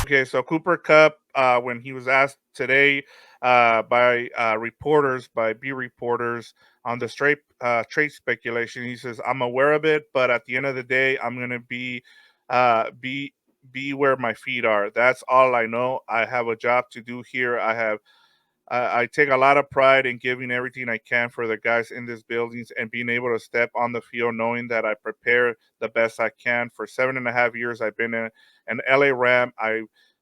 Okay, so Cooper Kupp, when he was asked today by reporters, by B reporters on the straight trade speculation, he says, "I'm aware of it, but at the end of the day, I'm going to uh, be be where my feet are. That's all I know. I have a job to do here. I take a lot of pride in giving everything I can for the guys in these buildings and being able to step on the field knowing that I prepare the best I can. For 7.5 years, I've been an LA Ram. I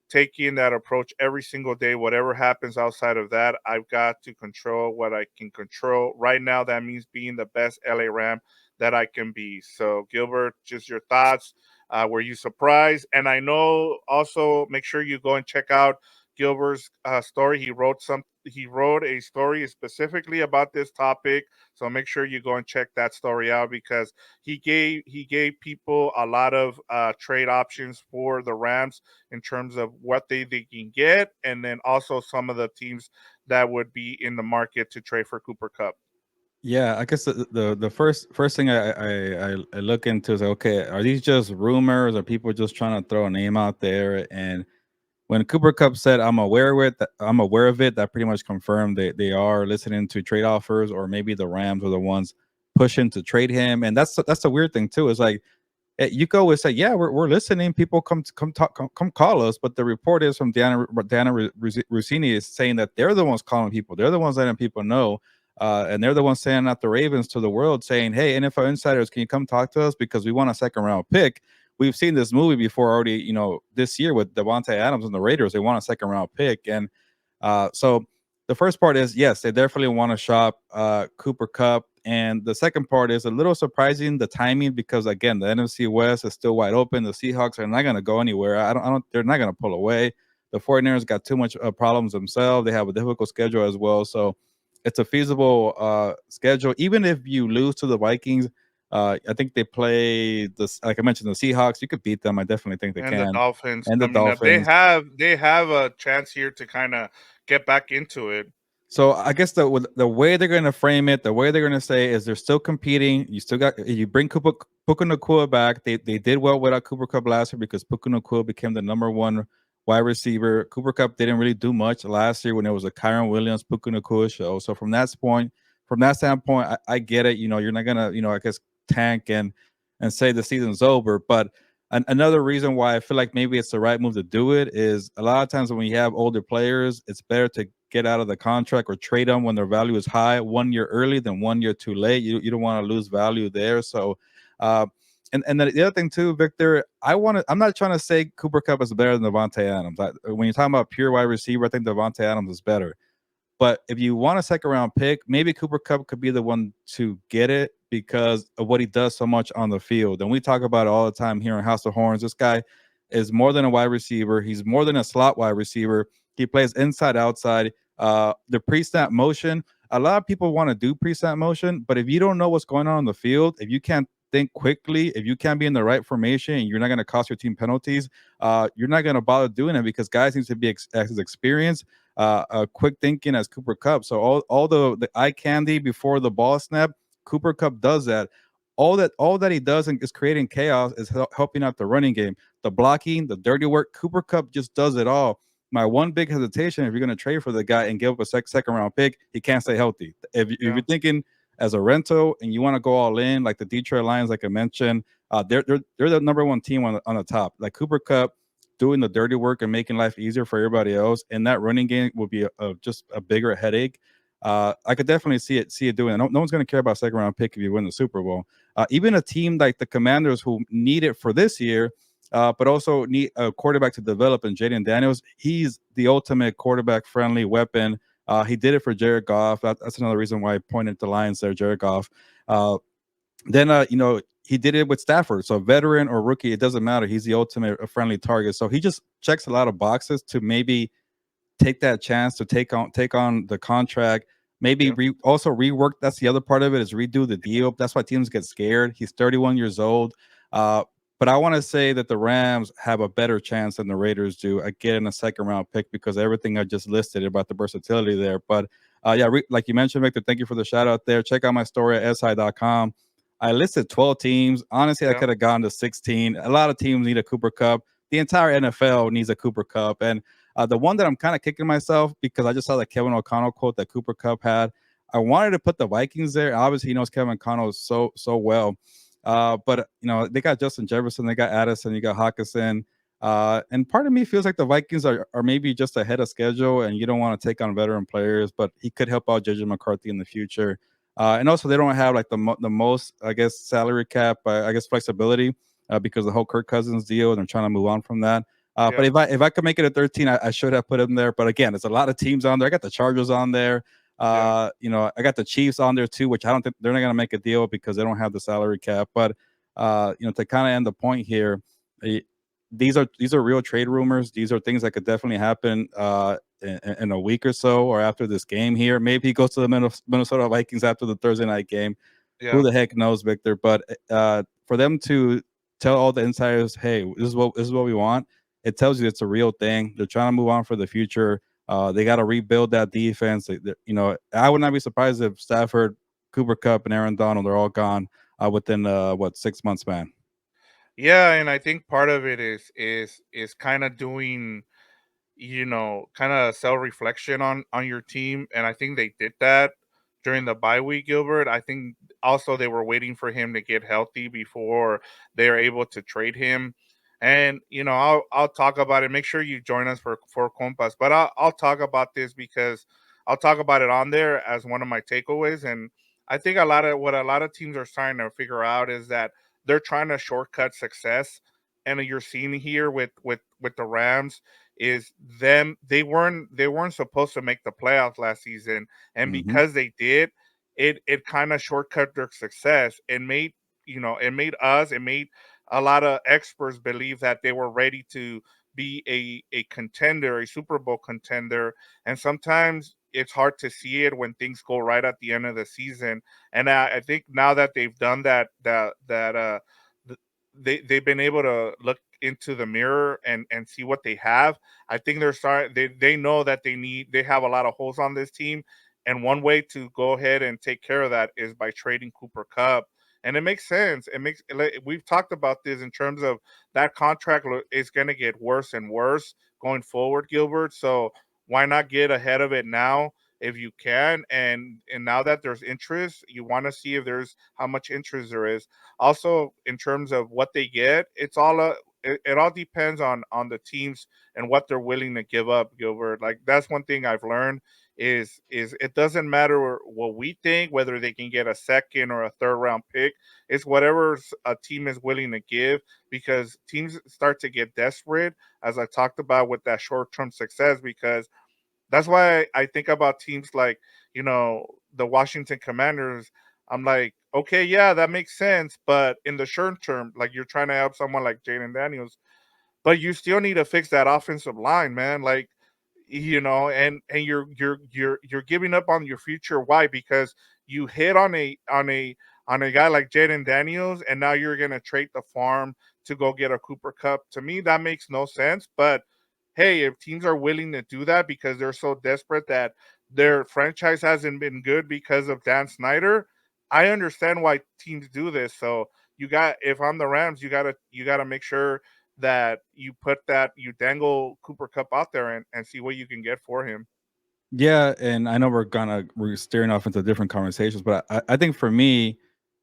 take in that approach every single day. Whatever happens outside of that, I've got to control what I can control. Right now, that means being the best LA Ram that I can be." So, Gilbert, just your thoughts. Were you surprised? And I know also make sure you go and check out Gilbert's story. He wrote a story specifically about this topic, so make sure you go and check that story out because he gave people a lot of trade options for the Rams in terms of what they can get, and then also some of the teams that would be in the market to trade for Cooper Cup. Yeah, I guess the first thing I look into is like, okay, are these just rumors? Are people just trying to throw a name out there? And when Cooper Cup said, "I'm aware of it," I'm aware of it, that pretty much confirmed that they are listening to trade offers, or maybe the Rams are the ones pushing to trade him. And that's the weird thing too. Is like you go and say, "Yeah, we're listening. People come talk, come call us," but the report is from Diana Rossini is saying that they're the ones calling people. They're the ones letting people know. And they're the ones saying at the Ravens to the world, saying, "Hey, NFL insiders, can you come talk to us because we want a second round pick?" We've seen this movie before already, this year with Devontae Adams and the Raiders. They want a second round pick. And so the first part is, yes, they definitely want to shop Cooper Cup. And the second part is a little surprising, the timing, because again, the NFC West is still wide open. The Seahawks are not going to go anywhere. They're not going to pull away. The 49ers got too much problems themselves. They have a difficult schedule as well. So it's a feasible schedule. Even if you lose to the Vikings, I think they play this, like I mentioned, the Seahawks. You could beat them. I definitely think they And the can. Dolphins And the coming up, they Dolphins. have a chance here to kind of get back into it. So I guess the way they're going to frame it, the way they're going to say is they're still competing. You still got, you bring Puka Nacua back. They did well without Cooper Cup last year because Puka Nacua became the number one wide receiver. Cooper Cup didn't really do much last year when it was a Kyron Williams Puka Nacua show. So from that standpoint, I get it. You're not gonna I guess tank and say the season's over, but another reason why I feel like maybe it's the right move to do it is a lot of times when you have older players, it's better to get out of the contract or trade them when their value is high 1 year early than 1 year too late. You don't want to lose value there. So, uh, and then the other thing too, Victor, I'm not trying to say Cooper Cup is better than Devontae Adams. When you're talking about pure wide receiver, I think Devontae Adams is better. But if you want a second round pick, maybe Cooper Cup could be the one to get it because of what he does so much on the field. And we talk about it all the time here in House of Horns. This guy is more than a wide receiver. He's more than a slot wide receiver. He plays inside, outside. The pre-snap motion, a lot of people want to do pre-snap motion, but if you don't know what's going on the field, if you can't think quickly, if you can't be in the right formation, and you're not going to cost your team penalties, you're not going to bother doing it because guys need to be as experienced, quick thinking as Cooper Cup. So all the eye candy before the ball snap, Cooper Cup does that. All that he does is creating chaos, is helping out the running game, the blocking, the dirty work. Cooper Cup just does it all. My one big hesitation, if you're going to trade for the guy and give up a second round pick, he can't stay healthy. If you're thinking as a rental and you want to go all in, like the Detroit Lions, like I mentioned, they're the number one team on the top. Like Cooper Cup doing the dirty work and making life easier for everybody else, and that running game will be just a bigger headache. I could definitely see it doing it. No one's going to care about second round pick if you win the Super Bowl. Even a team like the Commanders, who need it for this year, but also need a quarterback to develop. And Jaden Daniels, he's the ultimate quarterback-friendly weapon. He did it for Jared Goff. That's another reason why I pointed the Lions there, Jared Goff. Then he did it with Stafford. So veteran or rookie, it doesn't matter. He's the ultimate friendly target. So he just checks a lot of boxes to maybe take that chance to take on the contract. Maybe also rework. That's the other part of it, is redo the deal. That's why teams get scared. He's 31 years old. But I want to say that the Rams have a better chance than the Raiders do at getting a second round pick because of everything I just listed about the versatility there. But like you mentioned, Victor, thank you for the shout out there. Check out my story at si.com. I listed 12 teams. Honestly, I Yeah, could have gone to 16. A lot of teams need a Cooper Cup. The entire NFL needs a Cooper Cup. And the one that I'm kind of kicking myself because I just saw the Kevin O'Connell quote that Cooper Cup had. I wanted to put the Vikings there. Obviously, he knows Kevin O'Connell so well. But they got Justin Jefferson, they got Addison, you got Hawkinson. And part of me feels like the Vikings are maybe just ahead of schedule, and you don't want to take on veteran players, but he could help out JJ McCarthy in the future. And also, they don't have like the most, I guess, salary cap, I guess, flexibility because the whole Kirk Cousins deal, and they're trying to move on from that. But yeah, if I could make it a 13, I should have put him there. But again, there's a lot of teams on there. I got the Chargers on there. yeah, I got the Chiefs on there too, which I don't think they're not going to make a deal because they don't have the salary cap. But to kind of end the point here, eh, these are real trade rumors. These are things that could definitely happen in a week or so, or after this game here. Maybe he goes to the Minnesota Vikings after the Thursday night game. Who yeah. the heck knows, Victor? But for them to tell all the insiders, "Hey, this is what we want," it tells you it's a real thing. They're trying to move on for the future. They got to rebuild that defense. I would not be surprised if Stafford, Cooper Kupp, and Aaron Donald are all gone within 6 months, man. Yeah, and I think part of it is kind of doing, kind of self reflection on your team, and I think they did that during the bye week, Gilbert. I think also they were waiting for him to get healthy before they are able to trade him. And I'll talk about it. Make sure you join us for Compas, but I'll talk about this because I'll talk about it on there as one of my takeaways. And I think a lot of teams are starting to figure out is that they're trying to shortcut success, and you're seeing here with the Rams is them they weren't supposed to make the playoffs last season, and Hmm. because they did, it kind of shortcut their success and made it made a lot of experts believe that they were ready to be a contender, a Super Bowl contender. And sometimes it's hard to see it when things go right at the end of the season. And I think now that they've done th- they've been able to look into the mirror and see what they have. I think they know that they have a lot of holes on this team, and one way to go ahead and take care of that is by trading Cooper Cup. And it makes sense. We've talked about this in terms of that contract is going to get worse and worse going forward, Gilbert. So why not get ahead of it now if you can? And now that there's interest, you want to see if there's how much interest there is. Also, in terms of what they get, it all depends on the teams and what they're willing to give up, Gilbert. Like that's one thing I've learned is it doesn't matter what we think, whether they can get a second or a third round pick. It's whatever a team is willing to give, because teams start to get desperate, as I talked about with that short term success. Because that's why I think about teams like, the Washington Commanders. I'm like, okay, yeah, that makes sense. But in the short term, like you're trying to help someone like Jaden Daniels, but you still need to fix that offensive line, man. Like, and you're giving up on your future. Why? Because you hit on a guy like Jaden Daniels, and now you're gonna trade the farm to go get a Cooper Cup. To me, that makes no sense. But hey, if teams are willing to do that because they're so desperate that their franchise hasn't been good because of Dan Snyder, I understand why teams do this. So if I'm the Rams, you gotta make sure that you dangle Cooper Cup out there and see what you can get for him. Yeah, and I know we're steering off into different conversations, but I think for me,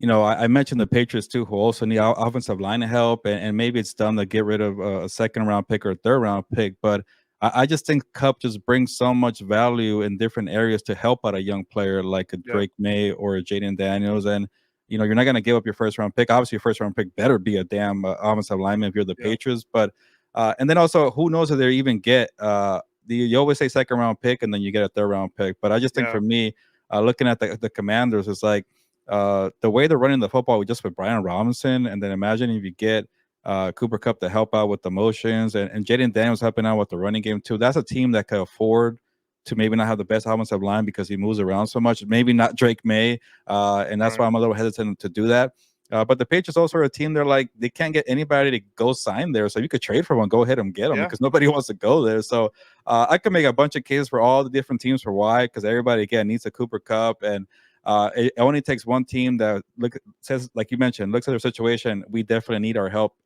I mentioned the Patriots too, who also need offensive line help, and maybe it's dumb to get rid of a second round pick or a third round pick, but I just think Cup just brings so much value in different areas to help out a young player like a Yeah, Drake May or a Jaden Daniels, and you're not going to give up your first round pick. Obviously, your first round pick better be a damn offensive lineman if you're the yeah, Patriots, but and then also who knows if they even get you always say second round pick and then you get a third round pick. But I just think yeah, for me, looking at the Commanders, it's like the way they're running the football with just with Brian Robinson, and then imagine if you get Cooper Cup to help out with the motions and Jaden Daniels helping out with the running game too. That's a team that could afford to maybe not have the best offensive line because he moves around so much. Maybe not Drake May, and that's why right, I'm a little hesitant to do that. But the Patriots also are a team. They're like they can't get anybody to go sign there, so you could trade for one. Go ahead and get them yeah, because nobody wants to go there. So I could make a bunch of cases for all the different teams for why, because everybody again needs a Cooper Cup, and It only takes one team that says, like you mentioned, looks at their situation. We definitely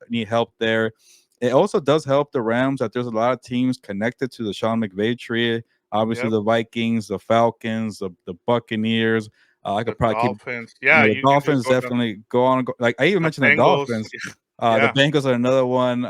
need help there. It also does help the Rams that there's a lot of teams connected to the Sean McVay tree. Obviously, Yep. the Vikings, the Falcons, the Buccaneers. I The could probably keep, Dolphins. Yeah, the you can just Dolphins go down definitely go on. Like I even the mentioned the Bengals. Dolphins. The Yeah. Bengals are another one.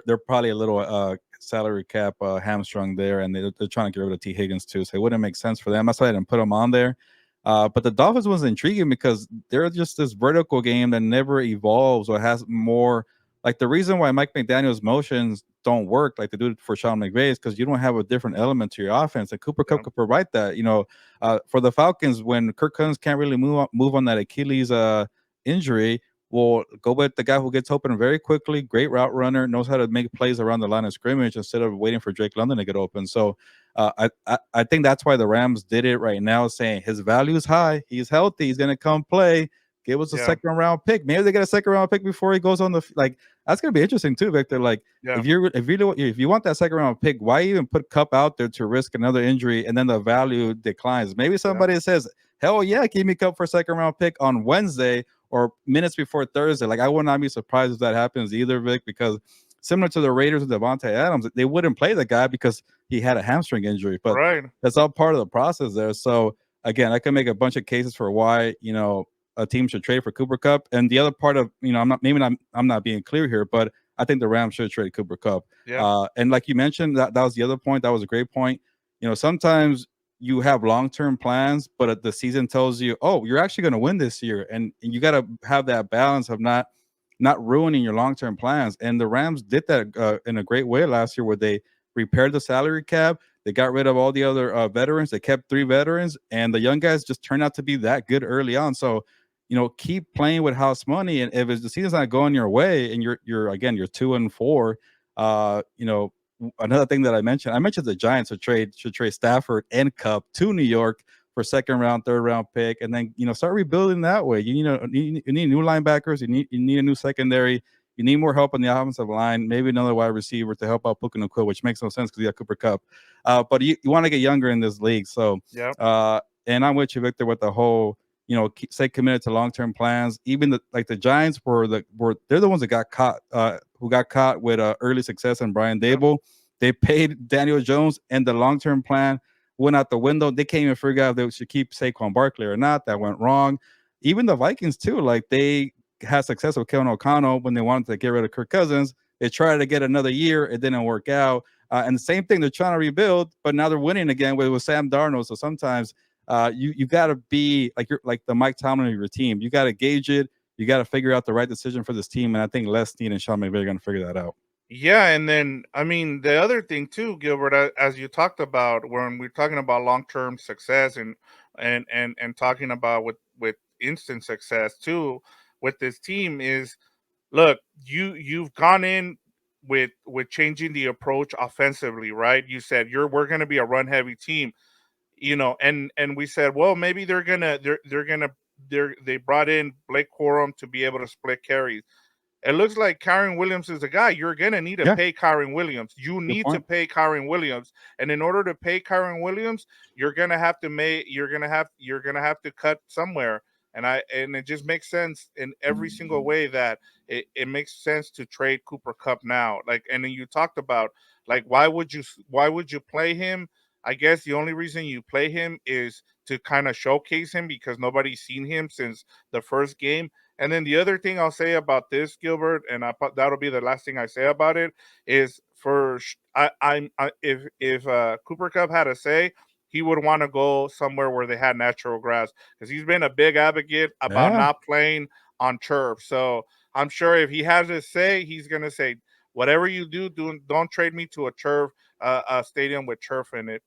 They're probably a little salary cap hamstrung there, and they're trying to get rid of T Higgins too, so it wouldn't make sense for them. That's why I didn't put them on there. But the Dolphins was intriguing because they're just this vertical game that never evolves or has more. Like the reason why Mike McDaniel's motions don't work like they do for Sean McVay is because you don't have a different element to your offense, and Cooper Kupp Yeah. could provide that. For the Falcons, when Kirk Cousins can't really move on that Achilles injury, well, go with the guy who gets open very quickly, great route runner, knows how to make plays around the line of scrimmage instead of waiting for Drake London to get open. So I think that's why the Rams did it right now, saying his value is high, he's healthy, he's gonna come play. Give us a Yeah. second round pick. Maybe they get a second round pick before he goes on like that's gonna be interesting too, Victor. Like Yeah. if you want that second round pick, why even put Cup out there to risk another injury and then the value declines? Maybe Yeah. somebody says, hell yeah, give me Cup for a second round pick on Wednesday or minutes before Thursday. Like I would not be surprised if that happens either, Vic, because similar to the Raiders with Devontae Adams, they wouldn't play the guy because he had a hamstring injury. But Right. that's all part of the process there. So again, I can make a bunch of cases for why a team should trade for Cooper Kupp. And the other part of I'm not being clear here, but I think the Rams should trade Cooper Kupp. Yeah. And like you mentioned, that was the other point. That was a great point. Sometimes you have long-term plans, but the season tells you, oh, you're actually going to win this year, and you got to have that balance of not ruining your long-term plans. And the Rams did that in a great way last year, where they repaired the salary cap. They got rid of all the other veterans. They kept 3 veterans, and the young guys just turned out to be that good early on. So, keep playing with house money, and if the season's not going your way, and you're 2-4, another thing that I mentioned the Giants should trade Stafford and Cup to New York for second round, third round pick, and then start rebuilding that way. You need new linebackers. You need a new secondary. You need more help on the offensive line. Maybe another wide receiver to help out Puka Nacua, which makes no sense because you got Cooper Kupp. But you want to get younger in this league. So, Yeah. and I'm with you, Victor, with the whole stay committed to long term plans. Even the Giants they're the ones that got caught who got caught with early success in Brian Yeah. Dable. They paid Daniel Jones, and the long term plan went out the window. They can't even figure out if they should keep Saquon Barkley or not. That went wrong. Even the Vikings too, like they had success with Kevin O'Connell when they wanted to get rid of Kirk Cousins. They tried to get another year, it didn't work out. And the same thing, they're trying to rebuild, but now they're winning again with Sam Darnold. So sometimes you got to be like you're like the Mike Tomlin of your team. You got to gauge it. You got to figure out the right decision for this team. And I think Les Snead and Sean McVay are going to figure that out. Yeah, and then I mean the other thing too, Gilbert, as you talked about when we're talking about long-term success and talking about with instant success too with this team is, look, you've gone in with changing the approach offensively, right? You said we're going to be a run heavy team, and we said, well, maybe they brought in Blake Corum to be able to split carries. It looks like Kyron Williams is the guy. You're gonna need to Yeah, pay Kyron Williams. You good need to point. pay Kyron Williams, and in order to pay Kyron Williams, you're gonna have to cut somewhere. And it just makes sense in every single way that it makes sense to trade Cooper Cup now. Like, and then you talked about, like, why would you play him? I guess the only reason you play him is to kind of showcase him because nobody's seen him since the first game. And then the other thing I'll say about this, Gilbert, and that'll be the last thing I say about it, is if Cooper Cup had a say, he would want to go somewhere where they had natural grass because he's been a big advocate about Yeah. not playing on turf. So I'm sure if he has a say, he's gonna say, whatever you don't trade me to a stadium with turf in it.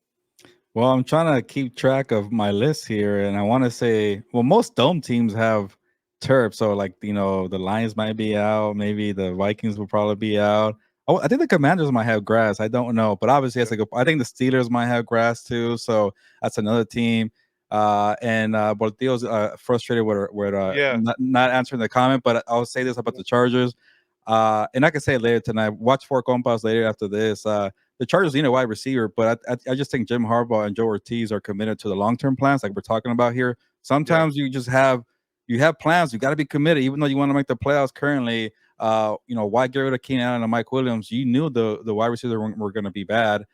Well, I'm trying to keep track of my list here, and I want to say, well, most dome teams have turf. So, like, the Lions might be out. Maybe the Vikings will probably be out. Oh, I think the Commanders might have grass. I don't know, but obviously, Yeah, I think the Steelers might have grass too. So that's another team. And Bortillo's frustrated with yeah, not answering the comment, but I'll say this about the Chargers. And I can say it later tonight. Watch Four Compas later after this. the Chargers need a wide receiver, but I just think Jim Harbaugh and Joe Ortiz are committed to the long term plans, like we're talking about here. Yeah, Sometimes you have plans, you got to be committed, even though you want to make the playoffs currently. Why get rid of Keenan Allen and Mike Williams? You knew the wide receivers were going to be bad,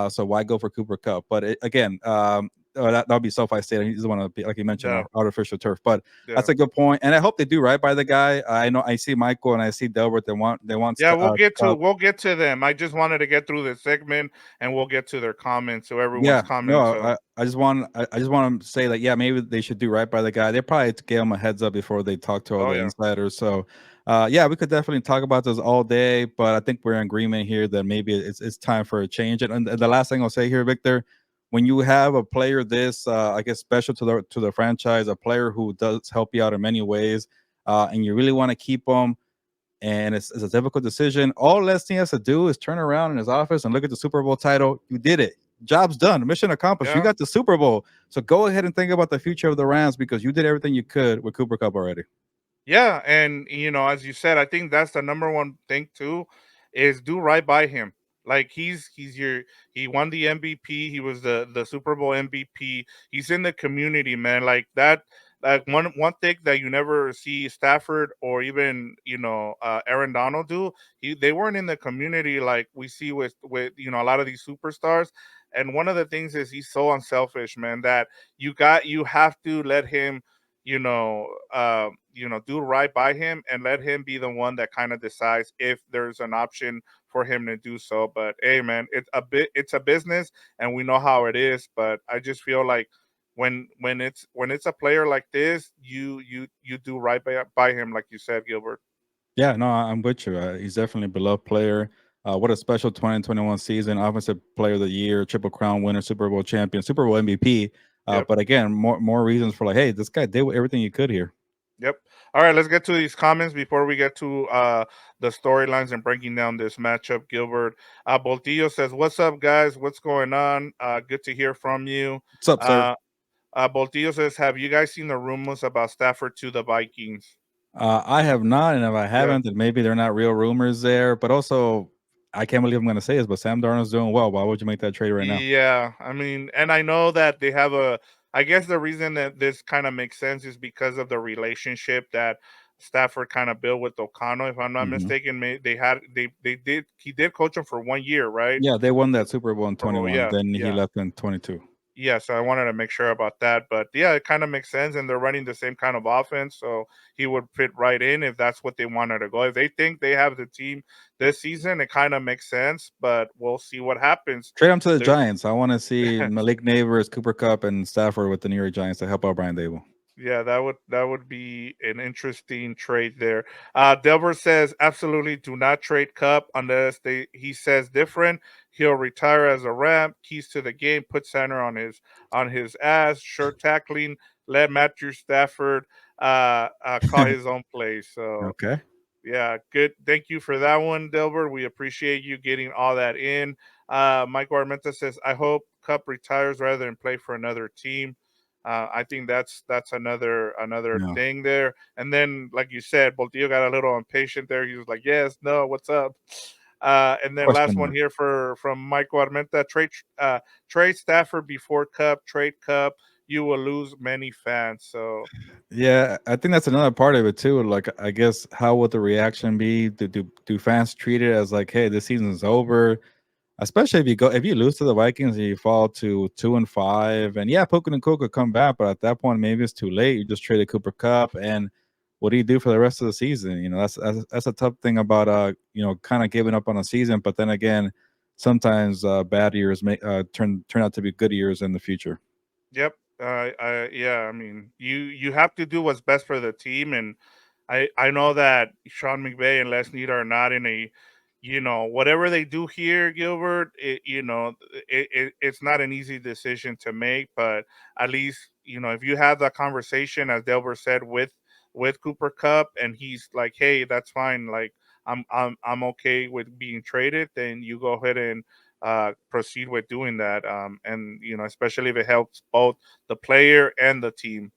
so why go for Cooper Kupp? But again, that'll be SoFi Stadium. He doesn't want to be, like you mentioned, yeah, artificial turf. But yeah. that's a good point, and I hope they do right by the guy. I know I see Michael and I see Delbert. They want Yeah, we'll get to Kupp. we'll get to them. I just wanted to get through this segment, and we'll get to their comments. So everyone's Yeah, comments. no, So I just want to say that yeah, maybe they should do right by the guy. They probably gave him a heads up before they talk to all oh the yeah, insiders. So, yeah, we could definitely talk about this all day, but I think we're in agreement here that maybe it's time for a change. And the last thing I'll say here, Victor, when you have a player this, I guess, special to the franchise, a player who does help you out in many ways, and you really want to keep him and it's a difficult decision. All Leslie has to do is turn around in his office and look at the Super Bowl title. You did it. Job's done. Mission accomplished. You yeah. got the Super Bowl. So go ahead and think about the future of the Rams because you did everything you could with Cooper Cup already. Yeah, and as you said, I think that's the number one thing too, is do right by him. Like he won the MVP. He was the Super Bowl MVP. He's in the community, man. Like that. Like one thing that you never see Stafford or even Aaron Donald do. They weren't in the community like we see with a lot of these superstars. And one of the things is he's so unselfish, man. That you have to let him do right by him and let him be the one that kind of decides if there's an option for him to do so. But hey, man, it's a business, and we know how it is. But I just feel like when it's a player like this, you do right by him, like you said, Gilbert. Yeah, no, I'm with you. He's definitely a beloved player. What a special 2021 season. Offensive Player of the Year, Triple Crown winner, Super Bowl champion, Super Bowl MVP. Yep. But again, more reasons for like, hey, this guy did everything he could here. Yep. All right, let's get to these comments before we get to the storylines and breaking down this matchup. Gilbert Boltillo says, "What's up, guys? What's going on? Good to hear from you." What's up, sir? Uh, Boltillo says, "Have you guys seen the rumors about Stafford to the Vikings?" I have not, and if I Yeah, haven't, then maybe they're not real rumors there. But also, I can't believe I'm going to say this, but Sam Darnold's doing well. Why would you make that trade right now? yeah. I mean, and I know that they have a. I guess the reason that this kind of makes sense is because of the relationship that Stafford kind of built with O'Connell. If I'm not Hmm. mistaken, they did he did coach him for 1 year, right? Yeah, they won that Super Bowl in Or, 21. yeah, Then he yeah. left in 22. Yeah, so I wanted to make sure about that, but yeah, it kind of makes sense, and they're running the same kind of offense, so he would fit right in if that's what they wanted to go. If they think they have the team this season, it kind of makes sense, but we'll see what happens. Trade him to the There, Giants. I want to see Malik Neighbors, Cooper Cup, and Stafford with the New York Giants to help out Brian Dable. yeah, that would be an interesting trade there. Delver says absolutely do not trade Cup unless he says different. He'll retire as a Ram. Keys to the game. Put center on his ass. Sure tackling. Let Matthew Stafford call his own play. So Okay. yeah, good. Thank you for that one, Delbert. We appreciate you getting all that in. Mike Armenta says, "I hope Cup retires rather than play for another team." I think that's another No thing there. And then, like you said, Boltillo got a little impatient there. He was like, "Yes, no, what's up?" And then last question one mark. here from Michael Armenta: trade Stafford before Cup, trade Cup. You will lose many fans. So Yeah, I think that's another part of it too. Like, I guess how would the reaction be? Do fans treat it as like, hey, this season's over? Especially if you lose to the Vikings and you fall to 2-5, and yeah, Puka and Cook could come back, but at that point maybe it's too late. You just traded Cooper Cup, and what do you do for the rest of the season? That's a tough thing about kind of giving up on a season. But then again, sometimes bad years may turn out to be good years in the future. yep. Yeah. I mean, you have to do what's best for the team, and I know that Sean McVay and Les Snead are not in a, whatever they do here, Gilbert. It's not an easy decision to make, but at least if you have that conversation, as Delver said, with Cooper Cup, and he's like, hey, that's fine. Like I'm okay with being traded. Then you go ahead and proceed with doing that. And especially if it helps both the player and the team.